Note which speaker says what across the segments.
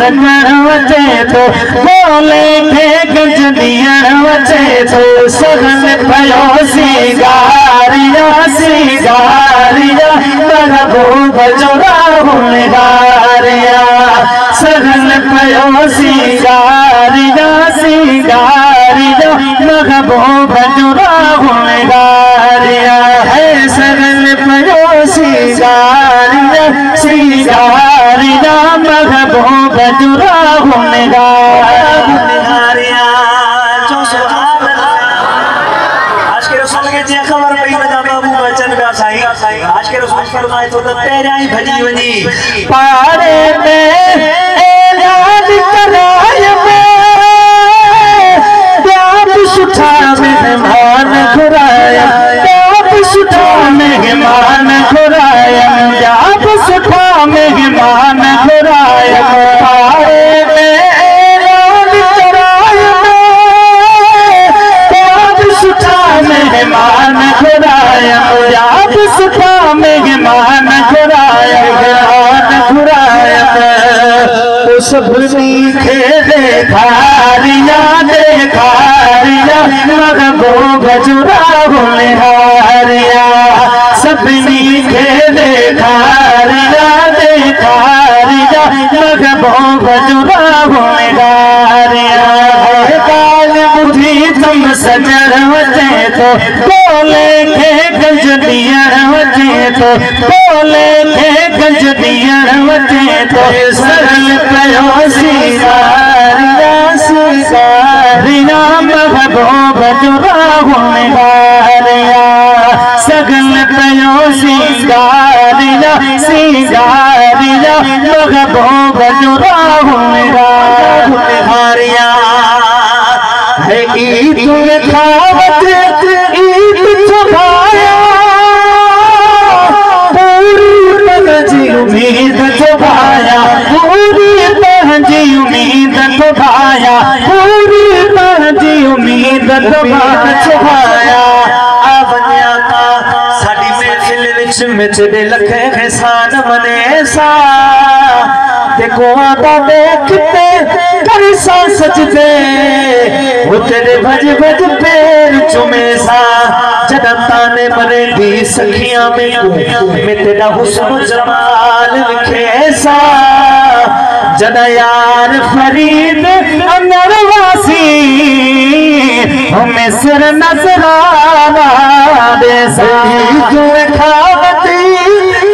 Speaker 1: सजण वचे तो बोले खे गंज ॾियण वचे तो सगन पयो सिंगारिया सिंगारिया महबूब जो राहुल गारिया सगन पयो सिंगारिया सिंगारिया महबूब जो राहुल गारिया है सगन पयो सिंगारिया सिंगारिया महबूब जो राहुल गारिया आज के रसूल के जे खबर पई वजा बाबू बचन का साईं आज के रसूल फरमाए तो तेरा ही भजी वनी पारे में ऐलान कराय में प्यार सुठा मेहमान घुराया प्यार सुठा मेहमान घुराया प्यार सुठा मेहमान घुराया पारे में ऐलान कराय में सुठा मेहमान घुराया आप सुठा मेहमान घुराया उस भूमि के देखारिया देखारिया महबूब जो राहुल हारिया सपनी के देखारिया देखारिया महबूब जो राहुल हारिया काल बुद्धि तुम सजण वचे तो बोले खे गंज ॾियण वचे तो बोले खे गंज ॾियण वचे तो सरल पयो सिंगारिया सिंगारिया महबूब जो राहुल गारिया सगन पयो सिंगारिया सिंगारिया महबूब जो राहुल गारिया ईद खावत ईद चुभाया पूरी पंहिंजी उम्मीद चुभाया पूरी पंहिंजी उम्मीद चुभाया पूरी पंहिंजी उम्मीद चुभाया आवन्या का साडी महफिल विच में तेरे लखे एहसान मने सा देखो आदा देखते कर सा सजदे वो तेरे भज भज पैर चुमे सा जदता ने मरे दी सखियां में तेरा हुस्न जमाल लिखे सा जदा यार फरीद अनरवासी हमें सिर नजराना दे सही जो खावती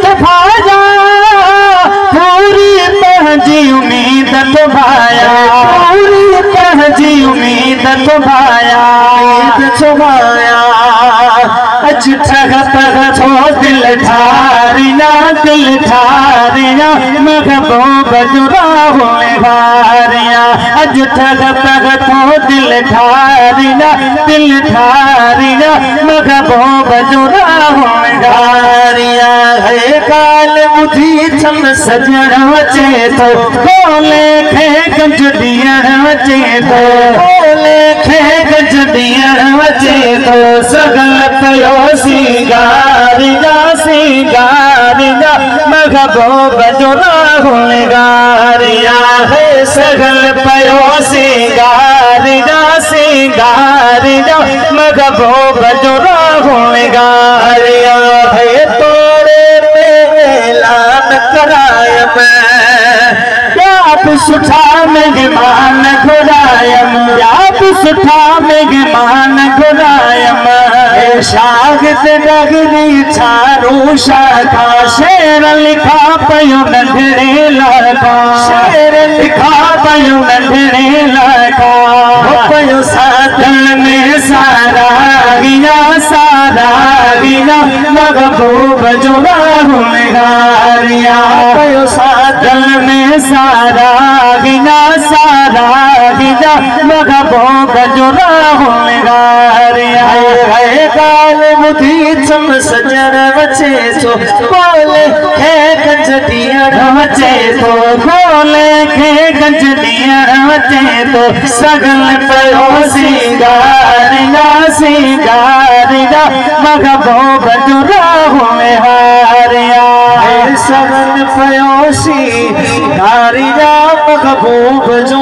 Speaker 1: तफाजा पूरी पंहिंजी उम्मीद तुभाया पूरी पंहिंजी उम्मीद तुभाया छुभाया अज ठग पग थो दिल ठारिया महबूब जो राहुल गारिया अज ठग पग थो दिल ठारिया महबूब जो राहुल गारिया है काल बुद्धि छम सजण वचे तो बोले खे गंज ॾियण वचे तो बोले खे गंज ॾियण वचे तो सगन पयो सिंगारिया सिंगारिया महबूब जो राहुल गारिया है सगन पयो सिंगारिया सिंगारिया महबूब जो राहुल गारिया है तोड़े में ऐलान कराय में आप सुठा मेहमान घुरायम आप सुठा मेहमान घुरायम शागिद नगरी छारू शाखा शेर लिखा पयो नंढड़े लड़का शेर लिखा पयो नंढड़े लड़का पयो साधन में सारा गिया महबूब जो राहुल गारिया पयो साधन में सारा गिया महबूब जो राहुल गारिया है काल बुद्धि चम सजण वचे तो बोले खे गंज ॾियण वचे तो बोले खे गंज ॾियण वचे तो सगन पयो सिंगारिया सिंगारिया महबूब जो राहुल हारिया सगन पयो सिंगारिया महबूब जो